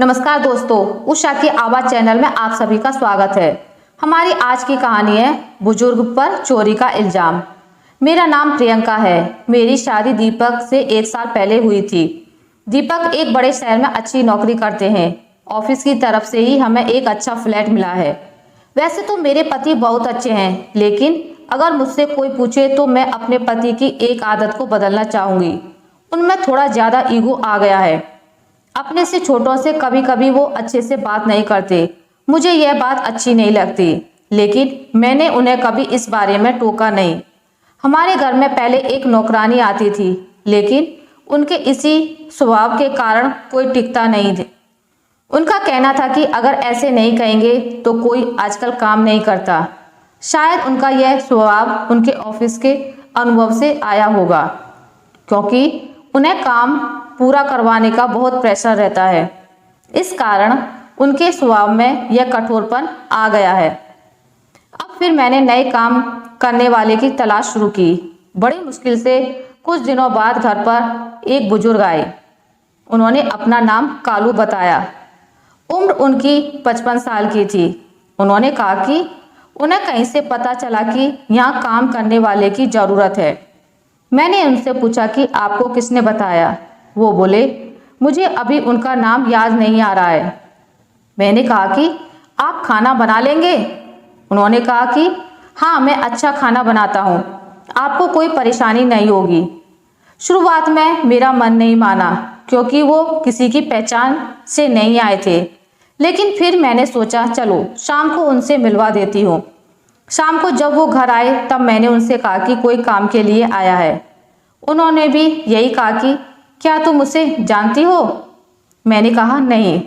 नमस्कार दोस्तों, उषा की आवाज चैनल में आप सभी का स्वागत है। हमारी आज की कहानी है बुजुर्ग पर चोरी का इल्जाम। मेरा नाम प्रियंका है। मेरी शादी दीपक से 1 साल पहले हुई थी। दीपक एक बड़े शहर में अच्छी नौकरी करते हैं। ऑफिस की तरफ से ही हमें एक अच्छा फ्लैट मिला है। वैसे तो मेरे पति बहुत अच्छे हैं, लेकिन अगर मुझसे कोई पूछे तो मैं अपने पति की एक आदत को बदलना चाहूंगी। उनमें थोड़ा ज्यादा ईगो आ गया है। अपने से छोटों से कभी कभी वो अच्छे से बात नहीं करते। मुझे यह बात अच्छी नहीं लगती, लेकिन मैंने उन्हें कभी इस बारे में टोका नहीं। हमारे घर में पहले एक नौकरानी आती थी, लेकिन उनके इसी स्वभाव के कारण कोई टिकता नहीं थे। उनका कहना था कि अगर ऐसे नहीं कहेंगे तो कोई आजकल काम नहीं करता। शायद उनका यह स्वभाव उनके ऑफिस के अनुभव से आया होगा, क्योंकि उन्हें काम पूरा करवाने का बहुत प्रेशर रहता है। इस कारण उनके स्वभाव में यह कठोरपन आ गया है। अब फिर मैंने नए काम करने वाले की तलाश शुरू की। बड़ी मुश्किल से कुछ दिनों बाद घर पर एक बुजुर्ग आए। उन्होंने अपना नाम कालू बताया। उम्र उनकी 55 साल की थी। उन्होंने कहा कि उन्हें कहीं से पता चला कि यहाँ काम करने वाले की ज़रूरत है। मैंने उनसे पूछा कि आपको किसने बताया। वो बोले, मुझे अभी उनका नाम याद नहीं आ रहा है। मैंने कहा कि आप खाना बना लेंगे? उन्होंने कहा कि हाँ, मैं अच्छा खाना बनाता हूँ, आपको कोई परेशानी नहीं होगी। शुरुआत में मेरा मन नहीं माना, क्योंकि वो किसी की पहचान से नहीं आए थे। लेकिन फिर मैंने सोचा चलो शाम को उनसे मिलवा देती हूँ। शाम को जब वो घर आए तब मैंने उनसे कहा कि कोई काम के लिए आया है। उन्होंने भी यही कहा कि क्या तुम उसे जानती हो? मैंने कहा नहीं।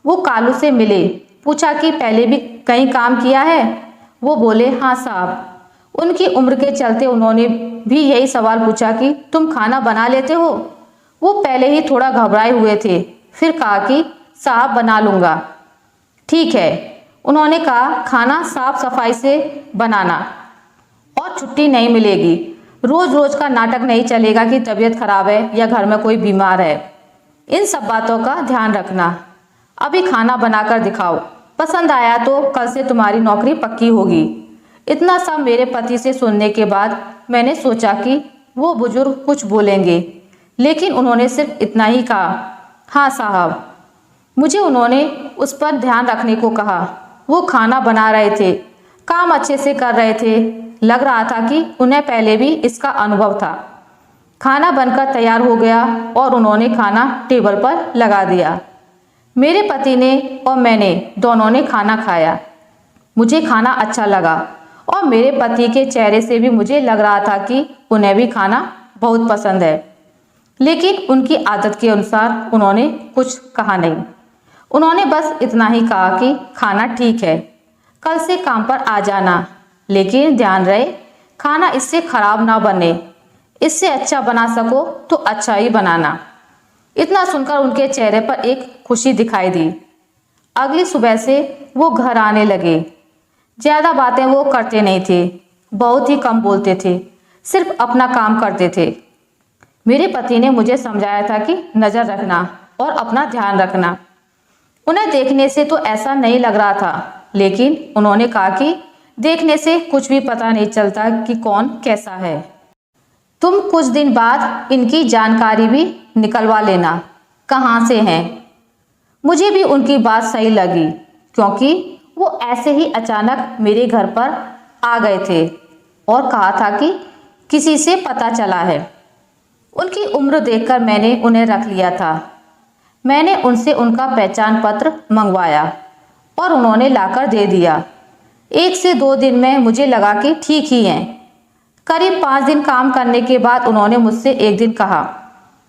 वो कालू से मिले, पूछा कि पहले भी कहीं काम किया है? वो बोले हाँ साहब। उनकी उम्र के चलते उन्होंने भी यही सवाल पूछा कि तुम खाना बना लेते हो? वो पहले ही थोड़ा घबराए हुए थे, फिर कहा कि साहब बना लूँगा। ठीक है, उन्होंने कहा खाना साफ सफाई से बनाना और छुट्टी नहीं मिलेगी। रोज रोज का नाटक नहीं चलेगा कि तबीयत खराब है या घर में कोई बीमार है। इन सब बातों का ध्यान रखना। अभी खाना बनाकर दिखाओ, पसंद आया तो कल से तुम्हारी नौकरी पक्की होगी। इतना सब मेरे पति से सुनने के बाद मैंने सोचा कि वो बुजुर्ग कुछ बोलेंगे, लेकिन उन्होंने सिर्फ इतना ही कहा, हाँ साहब। मुझे उन्होंने उस पर ध्यान रखने को कहा। वो खाना बना रहे थे, काम अच्छे से कर रहे थे। लग रहा था कि उन्हें पहले भी इसका अनुभव था। खाना बनकर तैयार हो गया और उन्होंने खाना टेबल पर लगा दिया। मेरे पति ने और मैंने दोनों ने खाना खाया। मुझे खाना अच्छा लगा और मेरे पति के चेहरे से भी मुझे लग रहा था कि उन्हें भी खाना बहुत पसंद है। लेकिन उनकी आदत के अनुसार उन्होंने कुछ कहा नहीं। उन्होंने बस इतना ही कहा कि खाना ठीक है, कल से काम पर आ जाना, लेकिन ध्यान रहे खाना इससे खराब ना बने। इससे अच्छा बना सको तो अच्छा ही बनाना। इतना सुनकर उनके चेहरे पर एक खुशी दिखाई दी। अगली सुबह से वो घर आने लगे। ज़्यादा बातें वो करते नहीं थे, बहुत ही कम बोलते थे, सिर्फ अपना काम करते थे। मेरे पति ने मुझे समझाया था कि नज़र रखना और अपना ध्यान रखना। उन्हें देखने से तो ऐसा नहीं लग रहा था, लेकिन उन्होंने कहा कि देखने से कुछ भी पता नहीं चलता कि कौन कैसा है। तुम कुछ दिन बाद इनकी जानकारी भी निकलवा लेना, कहाँ से हैं। मुझे भी उनकी बात सही लगी, क्योंकि वो ऐसे ही अचानक मेरे घर पर आ गए थे और कहा था कि किसी से पता चला है। उनकी उम्र देखकर मैंने उन्हें रख लिया था। मैंने उनसे उनका पहचान पत्र मंगवाया और उन्होंने लाकर दे दिया। 1 से 2 दिन में मुझे लगा कि ठीक ही हैं। करीब 5 दिन काम करने के बाद उन्होंने मुझसे एक दिन कहा,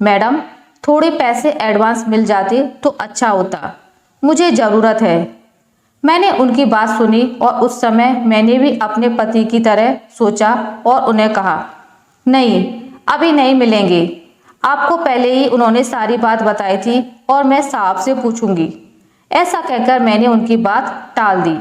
मैडम थोड़े पैसे एडवांस मिल जाते तो अच्छा होता, मुझे ज़रूरत है। मैंने उनकी बात सुनी और उस समय मैंने भी अपने पति की तरह सोचा और उन्हें कहा, नहीं अभी नहीं मिलेंगे, आपको पहले ही उन्होंने सारी बात बताई थी और मैं साहब से पूछूंगी। ऐसा कहकर मैंने उनकी बात टाल दी।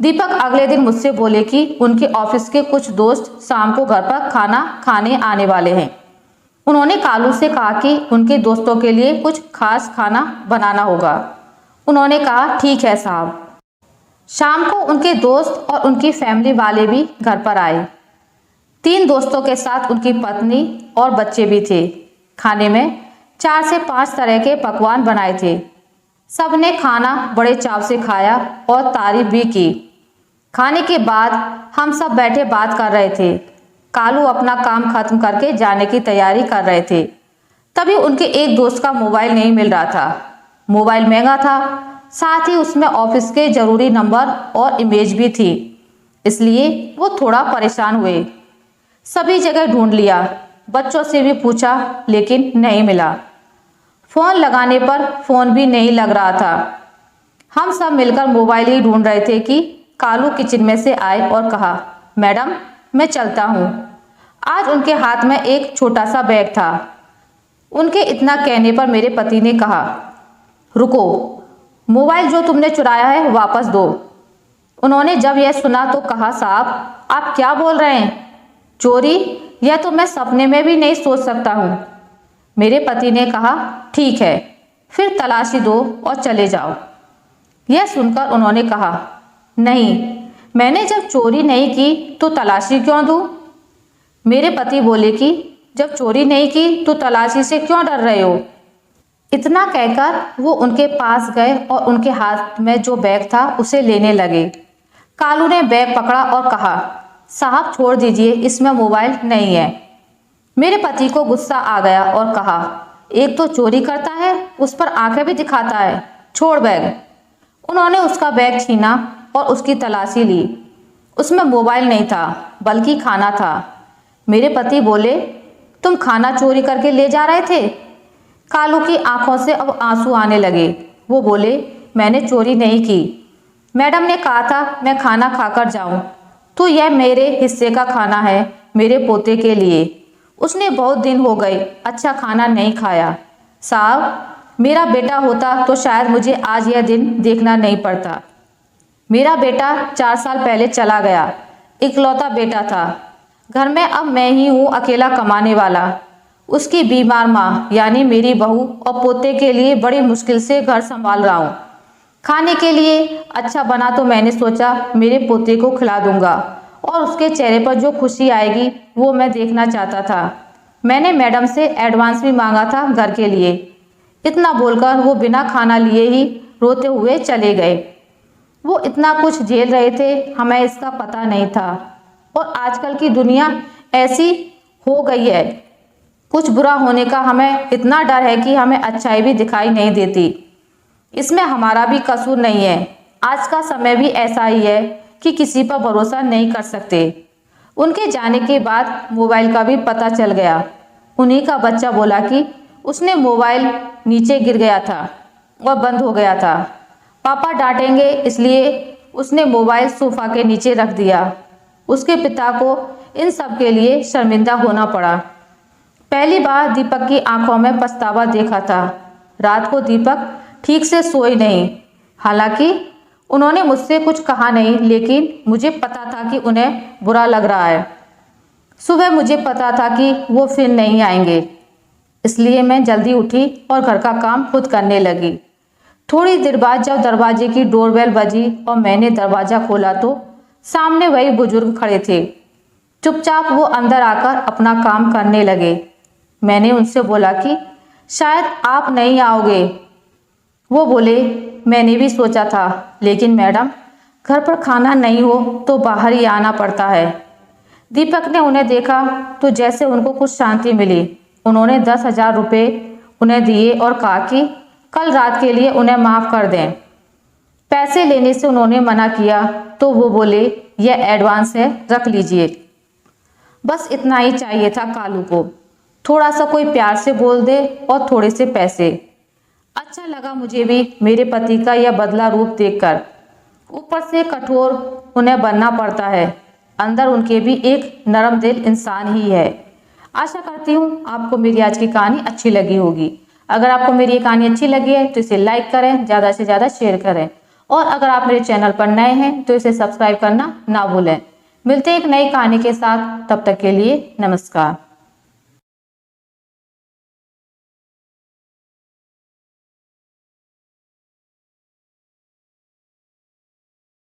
दीपक अगले दिन मुझसे बोले कि उनके ऑफिस के कुछ दोस्त शाम को घर पर खाना खाने आने वाले हैं। उन्होंने कालू से कहा कि उनके दोस्तों के लिए कुछ खास खाना बनाना होगा। उन्होंने कहा ठीक है साहब। शाम को उनके दोस्त और उनकी फैमिली वाले भी घर पर आए। 3 दोस्तों के साथ उनकी पत्नी और बच्चे भी थे। खाने में 4 से 5 तरह के पकवान बनाए थे। सबने खाना बड़े चाव से खाया और तारीफ भी की। खाने के बाद हम सब बैठे बात कर रहे थे। कालू अपना काम खत्म करके जाने की तैयारी कर रहे थे। तभी उनके एक दोस्त का मोबाइल नहीं मिल रहा था। मोबाइल महंगा था, साथ ही उसमें ऑफिस के जरूरी नंबर और इमेज भी थी, इसलिए वो थोड़ा परेशान हुए। सभी जगह ढूंढ लिया, बच्चों से भी पूछा लेकिन नहीं मिला। फोन लगाने पर फोन भी नहीं लग रहा था। हम सब मिलकर मोबाइल ही ढूंढ रहे थे कि कालू किचन में से आए और कहा, मैडम मैं चलता हूँ। आज उनके हाथ में एक छोटा सा बैग था। उनके इतना कहने पर मेरे पति ने कहा, रुको, मोबाइल जो तुमने चुराया है वापस दो। उन्होंने जब यह सुना तो कहा, साहब आप क्या बोल रहे हैं? चोरी? यह तो मैं सपने में भी नहीं सोच सकता हूँ। मेरे पति ने कहा, ठीक है, फिर तलाशी दो और चले जाओ। यह सुनकर उन्होंने कहा, नहीं, मैंने जब चोरी नहीं की तो तलाशी क्यों दूं? मेरे पति बोले कि जब चोरी नहीं की तो तलाशी से क्यों डर रहे हो? इतना कहकर वो उनके पास गए और उनके हाथ में जो बैग था उसे लेने लगे। कालू ने बैग पकड़ा और कहा, साहब छोड़ दीजिए, इसमें मोबाइल नहीं है। मेरे पति को गुस्सा आ गया और कहा, एक तो चोरी करता है, उस पर आंखें भी दिखाता है, छोड़ बैग। उन्होंने उसका बैग छीना और उसकी तलाशी ली। उसमें मोबाइल नहीं था बल्कि खाना था। मेरे पति बोले, तुम खाना चोरी करके ले जा रहे थे? कालू की आंखों से अब आंसू आने लगे। वो बोले, मैंने चोरी नहीं की, मैडम ने कहा था मैं खाना खाकर जाऊं, तो यह मेरे हिस्से का खाना है, मेरे पोते के लिए। उसने बहुत दिन हो गए अच्छा खाना नहीं खाया। साहब मेरा बेटा होता तो शायद मुझे आज यह दिन देखना नहीं पड़ता। मेरा बेटा 4 साल पहले चला गया, इकलौता बेटा था। घर में अब मैं ही हूँ अकेला कमाने वाला। उसकी बीमार माँ यानी मेरी बहू और पोते के लिए बड़ी मुश्किल से घर संभाल रहा हूँ। खाने के लिए अच्छा बना तो मैंने सोचा मेरे पोते को खिला दूंगा और उसके चेहरे पर जो खुशी आएगी वो मैं देखना चाहता था। मैंने मैडम से एडवांस भी मांगा था घर के लिए। इतना बोलकर वो बिना खाना लिए ही रोते हुए चले गए। वो इतना कुछ झेल रहे थे, हमें इसका पता नहीं था। और आजकल की दुनिया ऐसी हो गई है, कुछ बुरा होने का हमें इतना डर है कि हमें अच्छाई भी दिखाई नहीं देती। इसमें हमारा भी कसूर नहीं है। आज का समय भी ऐसा ही है कि किसी पर भरोसा नहीं कर सकते। उनके जाने के बाद मोबाइल का भी पता चल गया। उन्हीं का बच्चा बोला कि उसने मोबाइल नीचे गिर गया था और बंद हो गया था। पापा डांटेंगे इसलिए उसने मोबाइल सोफा के नीचे रख दिया। उसके पिता को इन सब के लिए शर्मिंदा होना पड़ा। पहली बार दीपक की आंखों में पछतावा देखा था। रात को दीपक ठीक से सोए नहीं। हालांकि उन्होंने मुझसे कुछ कहा नहीं, लेकिन मुझे पता था कि उन्हें बुरा लग रहा है। सुबह मुझे पता था कि वो फिर नहीं आएंगे, इसलिए मैं जल्दी उठी और घर का काम खुद करने लगी। थोड़ी देर बाद जब दरवाजे की डोरबेल बजी और मैंने दरवाज़ा खोला तो सामने वही बुजुर्ग खड़े थे। चुपचाप वो अंदर आकर अपना काम करने लगे। मैंने उनसे बोला कि शायद आप नहीं आओगे। वो बोले, मैंने भी सोचा था, लेकिन मैडम घर पर खाना नहीं हो तो बाहर ही आना पड़ता है। दीपक ने उन्हें देखा तो जैसे उनको कुछ शांति मिली। उन्होंने 10,000 रुपये उन्हें दिए और कहा कि कल रात के लिए उन्हें माफ़ कर दें। पैसे लेने से उन्होंने मना किया तो वो बोले, यह एडवांस है, रख लीजिए। बस इतना ही चाहिए था कालू को, थोड़ा सा कोई प्यार से बोल दे और थोड़े से पैसे। अच्छा लगा मुझे भी मेरे पति का यह बदला रूप देखकर। ऊपर से कठोर उन्हें बनना पड़ता है, अंदर उनके भी एक नरम दिल इंसान ही है। आशा करती हूँ आपको मेरी आज की कहानी अच्छी लगी होगी। अगर आपको मेरी ये कहानी अच्छी लगी है तो इसे लाइक करें, ज़्यादा से ज़्यादा शेयर करें और अगर आप मेरे चैनल पर नए हैं तो इसे सब्सक्राइब करना ना भूलें। मिलते हैं एक नई कहानी के साथ, तब तक के लिए नमस्कार।